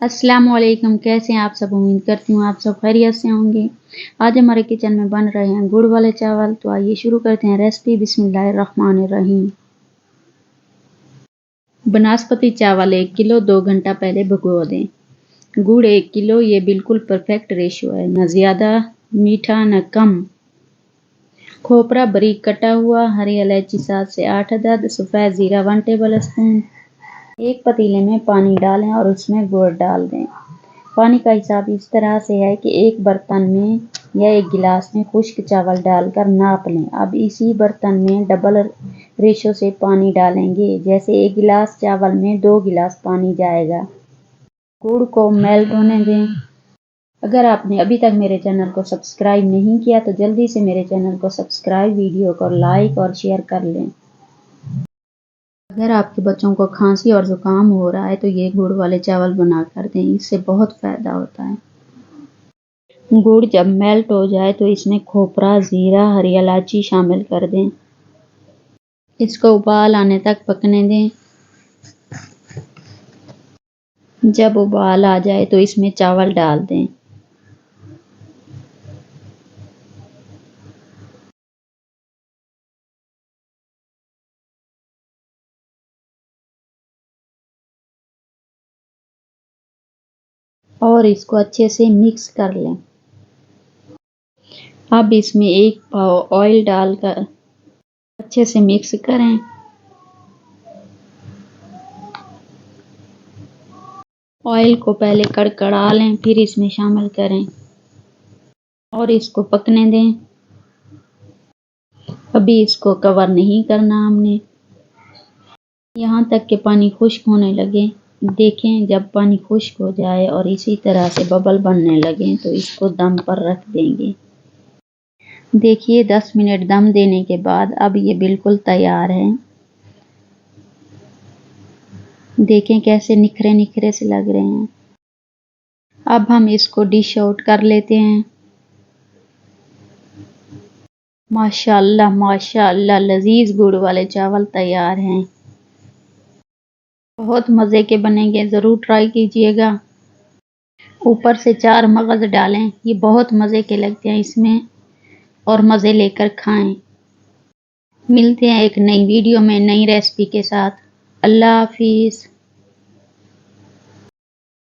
अस्सलाम वालेकुम, कैसे हैं आप सब? उम्मीद करती हूँ आप सब खैरियत से होंगे। आज हमारे किचन में बन रहे हैं गुड़ वाले चावल। तो आइए शुरू करते हैं रेसिपी। बिस्मिल्लाहिर्रहमानिर्रहीम। बनास्पति चावल 1 किलो 2 घंटा पहले भिगो दें। गुड़ 1 किलो, ये बिल्कुल परफेक्ट रेशियो है, न ज़्यादा मीठा न कम। खोपरा बारीक कटा हुआ, हरी इलायची 7 से 8 अदद, सफ़ेद ज़ीरा 1 टेबल स्पून। एक पतीले में पानी डालें और उसमें गुड़ डाल दें। पानी का हिसाब इस तरह से है कि एक बर्तन में या एक गिलास में खुश्क चावल डालकर नाप लें। अब इसी बर्तन में डबल रेशो से पानी डालेंगे। जैसे 1 गिलास चावल में 2 गिलास पानी जाएगा। गुड़ को मेल्ट होने दें। अगर आपने अभी तक मेरे चैनल को सब्सक्राइब नहीं किया तो जल्दी से मेरे चैनल को सब्सक्राइब, वीडियो को लाइक और शेयर कर लें। अगर आपके बच्चों को खांसी और ज़ुकाम हो रहा है तो ये गुड़ वाले चावल बना कर दें, इससे बहुत फ़ायदा होता है। गुड़ जब मेल्ट हो जाए तो इसमें खोपरा, ज़ीरा, हरी इलायची शामिल कर दें। इसको उबाल आने तक पकने दें। जब उबाल आ जाए तो इसमें चावल डाल दें। और इसको अच्छे से मिक्स कर लें। अब इसमें 1 पाव ऑयल डालकर अच्छे से मिक्स करें। ऑयल को पहले कड़कड़ा लें, फिर इसमें शामिल करें और इसको पकने दें। अभी इसको कवर नहीं करना हमने, यहाँ तक कि पानी खुश्क होने लगे। देखें, जब पानी खुश्क हो जाए और इसी तरह से बबल बनने लगे तो इसको दम पर रख देंगे। देखिए 10 मिनट दम देने के बाद अब ये बिल्कुल तैयार है। देखें कैसे निखरे निखरे से लग रहे हैं। अब हम इसको डिश आउट कर लेते हैं। माशाअल्लाह माशाअल्लाह, लजीज गुड़ वाले चावल तैयार हैं। बहुत मज़े के बनेंगे, ज़रूर ट्राई कीजिएगा। ऊपर से 4 मगज़ डालें, ये बहुत मज़े के लगते हैं इसमें, और मज़े लेकर खाएं। मिलते हैं एक नई वीडियो में नई रेसिपी के साथ। अल्लाह हाफिज़।